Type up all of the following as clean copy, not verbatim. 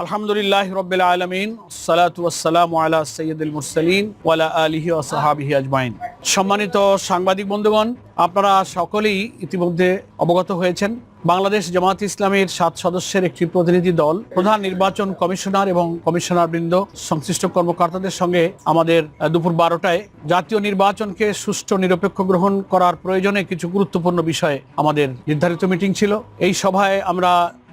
আলহামদুলিল্লাহ রব্বিল আলামিন, সালাতু ওয়াসসালামু আলা সাইয়্যিদিল মুরসালিন ওয়া আলা আলিহি ওয়া সাহবিহি আজমাইন। সম্মানিত সাংবাদিক বন্ধুগণ, আপনারা সকলেই ইতিমধ্যে অবগত হয়েছেন বাংলাদেশ জামাত ইসলামীর 7 সদস্যের একটি প্রতিনিধি দল প্রধান নির্বাচন কমিশনার এবং কমিশনারবৃন্দ সংশ্লিষ্ট কর্মকর্তাদের সঙ্গে আমাদের দুপুর 12টায় জাতীয় নির্বাচনকে সুষ্ঠু নিরপেক্ষ গ্রহণ করার প্রয়োজনে কিছু গুরুত্বপূর্ণ বিষয়ে আমাদের নির্ধারিত মিটিং ছিল। এই সভায় আমরা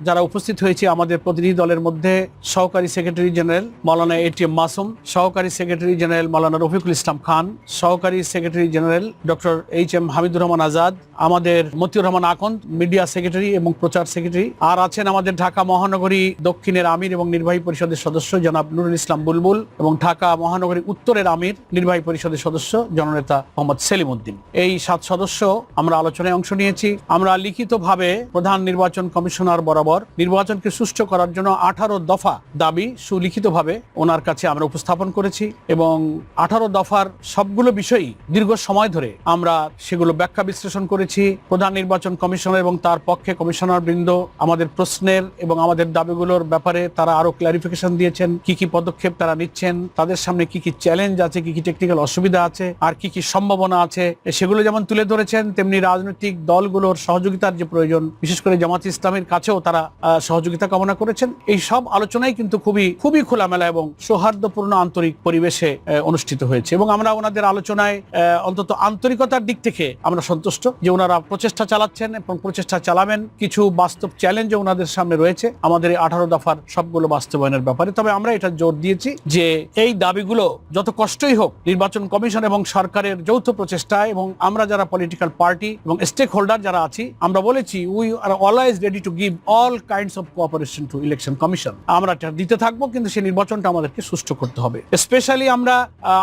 যারা উপস্থিত হয়েছি, আমাদের প্রতিনিধি দলের মধ্যে সহকারী সেক্রেটারি জেনারেল মাওলানা এটিএম মাসুম, সহকারী সেক্রেটারি জেনারেল মাওলানা রফিকুল ইসলাম খান, সহকারী secretary general doctor HM. Hamidur Rahman Azad, আমাদের মতিউর রহমান আকন্দ মিডিয়া সেক্রেটারি এবং প্রচার সেক্রেটারি, আর আছেন আমাদের ঢাকা মহানগরী দক্ষিণের আমির এবং নির্বাহী পরিষদের সদস্য জনাব নুরুল ইসলাম বুলবুল, এবং ঢাকা মহানগরী উত্তরের আমির নির্বাহী পরিষদের সদস্য জননেতা মোহাম্মদ সেলিম উদ্দিন। এই 7 সদস্য আমরা আলোচনায় অংশ নিয়েছি। আমরা লিখিতভাবে প্রধান নির্বাচন কমিশনার বরাবর নির্বাচনকে সুষ্ঠু করার জন্য 18 দফা দাবি সুলিখিতভাবে ওনার কাছে আমরা উপস্থাপন করেছি এবং 18 দফার সবগুলো বিষয়ই দীর্ঘ সময় ধরে আমরা সেগুলো ব্যাখ্যা বিশ্লেষণ করেছি। প্রধান নির্বাচন কমিশনার এবং তার পক্ষে কমিশনার বৃন্দ আমাদের প্রশ্নের এবং আমাদের দাবিগুলোর ব্যাপারে তারা আরো ক্লারিফিকেশন দিয়েছেন, কি কি পদক্ষেপ তারা নিচ্ছেন, তাদের সামনে কি কি চ্যালেঞ্জ আছে, কি কি টেকনিক্যাল অসুবিধা আছে, আর কি কি সম্ভাবনা আছে, সেগুলো যেমন তুলে ধরেছেন, তেমনি রাজনৈতিক দলগুলোর সহযোগিতার যে প্রয়োজন, বিশেষ করে জামাত ইসলামের কাছেও তারা সহযোগিতা কামনা করেছেন। এই সব আলোচনাই কিন্তু খুবই খোলামেলা এবং সৌহার্দ্যপূর্ণ আন্তরিক পরিবেশে অনুষ্ঠিত হয়েছে এবং আমরা ওনাদের আলোচনায় অন্তত আন্তরিকতার দিক থেকে আমরা সন্তুষ্ট যে ওনারা প্রচেষ্টা চালাচ্ছেন এবং প্রচেষ্টা চালাবেন। কিছু বাস্তব চ্যালেঞ্জও ওনাদের সামনে রয়েছে আমাদের 18 দফার সবগুলো বাস্তবায়নের ব্যাপারে। তবে আমরা এটা জোর দিয়েছি যে এই দাবিগুলো যত কষ্টই হোক, নির্বাচন কমিশন এবং সরকারের যৌথ প্রচেষ্টায় এবং আমরা যারা পলিটিক্যাল পার্টি এবং স্টেক হোল্ডার যারা আছি, আমরা বলেছি we are always ready to give all kinds of cooperation two election commission. আমরা এটা দিতে থাকবো, কিন্তু সেই নির্বাচনটা আমাদেরকে সুষ্ঠু করতে হবে। স্পেশালি আমরা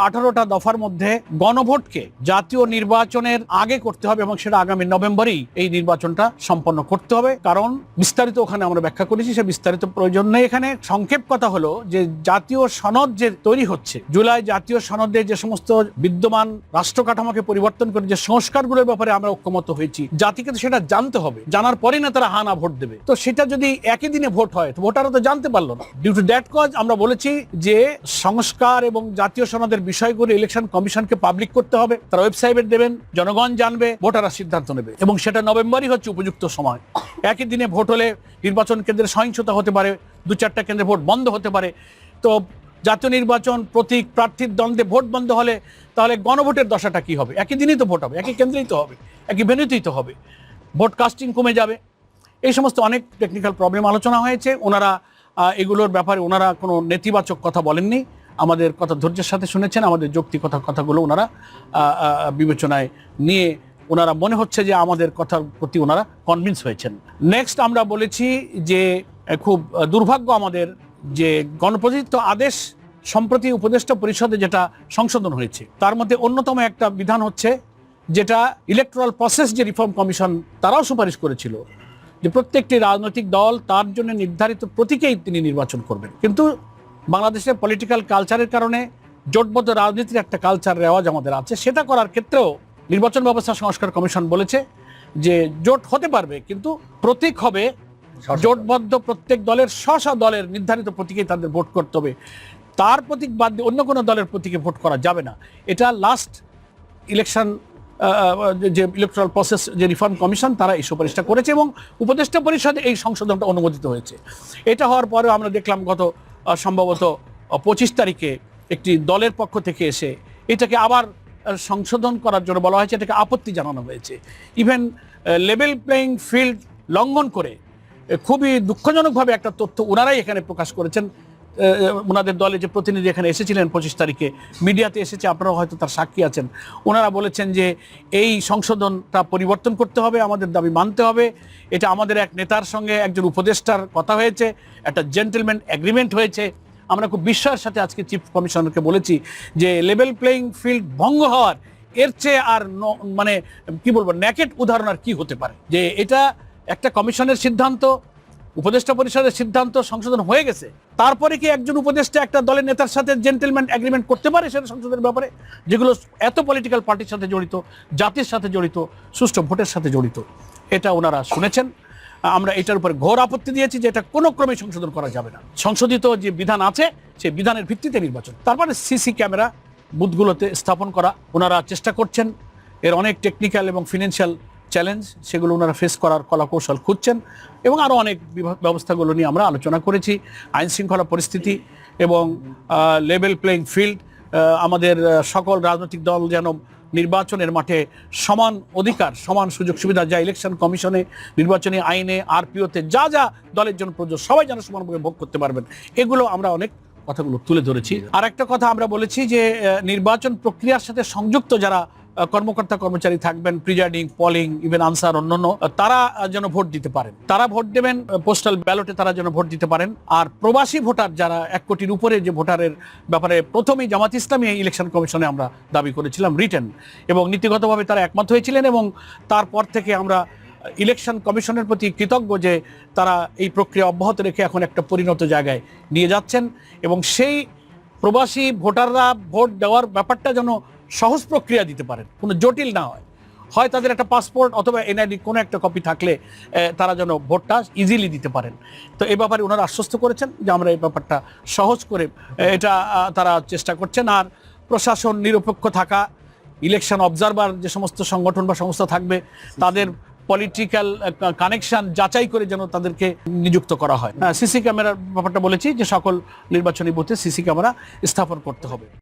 18টা দফার মধ্যে গণভোটকে জাতীয় নির্বাচনের আগে করতে হবে এবং সেটা আগামী নভেম্বরেই এই নির্বাচনটা সম্পন্ন করতে হবে। কারণ বিস্তারিত ওখানে আমরা ব্যাখ্যা করেছি, সে বিস্তারিত প্রয়োজন নেই। এখানে সংক্ষেপ কথা হলো যে জাতীয় সনদ যে তৈরি হচ্ছে, জুলাই জাতীয় সনদে যে সমস্ত বিদ্যমান রাষ্ট্র কাঠামোকে পরিবর্তন করে যে সংস্কারগুলোর ব্যাপারে আমরা ঐক্যমত হয়েছি, জাতিকে তো সেটা জানতে হবে, জানার পরেই না তারা হানা ভোট দেবে। তো সেটা যদি একই দিনে ভোট হয় তো ভোটাররা তো জানতে পারলো না। ডিউ টু দ্যাট কজ আমরা বলেছি যে সংস্কার এবং জাতীয় সনদের বিষয়গুলো ইলেকশন কমিশনকে পাবলিক করতে হবে, তারা ওয়েবসাইটে দেবেন, জনগণ জানবে, ভোটাররা সিদ্ধান্ত নেবে এবং সেটা নভেম্বরই হচ্ছে উপযুক্ত সময়। একই দিনে ভোট হলে নির্বাচন কেন্দ্রে সহিংসতা হতে পারে, 2-4টা কেন্দ্রে ভোট বন্ধ হতে পারে। তো জাতীয় নির্বাচন প্রতীক প্রার্থীর দ্বন্দ্বে ভোট বন্ধ হলে তাহলে গণভোটের দশাটা কি হবে? একই দিনেই তো ভোট হবে, একই কেন্দ্রেই তো হবে, একই ভেন্যুতেই তো হবে, ভোট কাস্টিং কমে যাবে। এই সমস্ত অনেক টেকনিক্যাল প্রবলেম আলোচনা হয়েছে। ওনারা এগুলোর ব্যাপারে ওনারা কোনো নেতিবাচক কথা বলেননি, আমাদের কথা ধৈর্যের সাথে শুনেছেন, আমাদের যৌক্তিকতা কথাগুলো ওনারা বিবেচনায় নিয়ে ওনারা মনে হচ্ছে যে আমাদের কথার প্রতি ওনারা কনভিন্স হয়েছেন। নেক্সট আমরা বলেছি যে খুব দুর্ভাগ্য আমাদের যে গণপ্রজাতন্ত্র আদেশ সম্প্রতি উপদেষ্টা পরিষদে যেটা সংশোধন হয়েছে, তার মধ্যে অন্যতম একটা বিধান হচ্ছে যেটা ইলেকট্রাল প্রসেস যে রিফর্ম কমিশন তারাও সুপারিশ করেছিল যে প্রত্যেকটি রাজনৈতিক দল তার জন্য নির্ধারিত প্রতীকেই তিনি নির্বাচন করবেন। কিন্তু বাংলাদেশের পলিটিক্যাল কালচারের কারণে জোটবদ্ধ রাজনীতির একটা কালচার রেওয়াজ আমাদের আছে, সেটা করার ক্ষেত্রেও নির্বাচন ব্যবস্থা সংস্কার কমিশন বলেছে যে জোট হতে পারবে, কিন্তু প্রতীক হবে জোটবদ্ধ প্রত্যেক দলের স্ব দলের নির্ধারিত প্রতীকেই তাদের ভোট করতে হবে, তার প্রতীক বাদ দিয়ে অন্য কোনো দলের প্রতীকে ভোট করা যাবে না। এটা লাস্ট ইলেকশন যে ইলেকট্রাল প্রসেস যে রিফর্ম কমিশন তারা এই সুপারিশটা করেছে এবং উপদেষ্টা পরিষদে এই সংশোধনটা অনুমোদিত হয়েছে। এটা হওয়ার পরেও আমরা দেখলাম গত সম্ভবত 25 তারিখে একটি দলের পক্ষ থেকে এসে এটাকে আবার সংশোধন করার জন্য বলা হয়েছে, এটাকে আপত্তি জানানো হয়েছে। ইভেন লেভেল প্লেইং ফিল্ড লঙ্ঘন করে খুবই দুঃখজনকভাবে একটা তথ্য ওনারাই এখানে প্রকাশ করেছেন। ওনাদের দলে যে প্রতিনিধি এখানে এসেছিলেন 25 তারিখে, মিডিয়াতে এসেছে, আপনারা হয়তো তার সাক্ষী আছেন, ওনারা বলেছেন যে এই সংশোধনটা পরিবর্তন করতে হবে, আমাদের দাবি মানতে হবে। এটা আমাদের এক নেতার সঙ্গে একজন উপদেষ্টার কথা হয়েছে, একটা জেন্টলম্যান এগ্রিমেন্ট হয়েছে। আমরা খুব বিস্ময়ের সাথে আজকে চিফ কমিশনারকে বলেছি যে লেভেল প্লেইং ফিল্ড ভঙ্গ হওয়ার এর চেয়ে আর মানে কি বলবো ন্যাকেট উদাহরণ আর কি হতে পারে, যে এটা একটা কমিশনের সিদ্ধান্ত, উপদেষ্টা পরিষদের সিদ্ধান্ত সংশোধন হয়ে গেছে, তারপরে কি একজন উপদেষ্টা একটা দলের নেতার সাথে জেন্টলম্যান এগ্রিমেন্ট করতে পারে সেটা সংসদের ব্যাপারে, যেগুলো এত পলিটিক্যাল পার্টির সাথে জড়িত, জাতির সাথে জড়িত, সুষ্ঠু ভোটের সাথে জড়িত? এটা ওনারা শুনেছেন। আমরা এটার উপর ঘোর আপত্তি দিয়েছি যে এটা কোনো ক্রমে সংশোধন করা যাবে না। সংশোধিত যে বিধান আছে সেই বিধানের ভিত্তিতে নির্বাচন। তারপরে সিসি ক্যামেরা বুথগুলোতে স্থাপন করা ওনারা চেষ্টা করছেন। এর অনেক টেকনিক্যাল এবং ফিনান্সিয়াল চ্যালেঞ্জ, সেগুলো ওনারা ফেস করার কলাকৌশল খুঁজছেন এবং আরও অনেক ব্যবস্থাগুলো নিয়ে আমরা আলোচনা করেছি। আইন শৃঙ্খলা পরিস্থিতি এবং লেভেল প্লেইং ফিল্ড, আমাদের সকল রাজনৈতিক দল যেন নির্বাচনের মাঠে সমান অধিকার, সমান সুযোগ সুবিধা, যা ইলেকশন কমিশনে, নির্বাচনী আইনে, আরপিওতে যা যা দলের জন্য প্রযোজ্য, সবাই যেন সমানভাবে ভোগ করতে পারবেন, এগুলো আমরা অনেক কথাগুলো তুলে ধরেছি। আর একটা কথা আমরা বলেছি যে নির্বাচন প্রক্রিয়ার সাথে সংযুক্ত যারা কর্মকর্তা কর্মচারী থাকবেন, প্রিজাইডিং, পলিং, ইভেন আনসার, অন্যান্য, তারা যেন ভোট দিতে পারেন। তারা ভোট দেবেন পোস্টাল ব্যালটে, তারা যেন ভোট দিতে পারেন। আর প্রবাসী ভোটার যারা 1 কোটির উপরে যে ভোটারের ব্যাপারে প্রথমেই জামাত ইসলামী ইলেকশন কমিশনে আমরা দাবি করেছিলাম রিটেন, এবং নীতিগতভাবে তারা একমত হয়েছিলেন। এবং তারপর থেকে আমরা ইলেকশন কমিশনের প্রতি কৃতজ্ঞ যে তারা এই প্রক্রিয়া অব্যাহত রেখে এখন একটা পরিণত জায়গায় নিয়ে যাচ্ছেন, এবং সেই প্রবাসী ভোটাররা ভোট দেওয়ার ব্যাপারটা যেন সহজ প্রক্রিয়া দিতে পারেন, কোনো জটিল না হয়। হয় তাদের একটা পাসপোর্ট অথবা এনআইডি কোনো একটা কপি থাকলে তারা যেন ভোটটা ইজিলি দিতে পারেন। তো এই ব্যাপারে ওনারা আশ্বস্ত করেছেন যে আমরা এই ব্যাপারটা সহজ করে এটা তারা চেষ্টা করছেন। আর প্রশাসন নিরপেক্ষ থাকা, ইলেকশন অবজারভার যে সমস্ত সংগঠন বা সংস্থা থাকবে তাদের পলিটিক্যাল কানেকশন যাচাই করে যেন তাদেরকে নিযুক্ত করা হয়। সিসি ক্যামেরার ব্যাপারটা বলেছি যে সকল নির্বাচনী বুথে সিসি ক্যামেরা স্থাপন করতে হবে।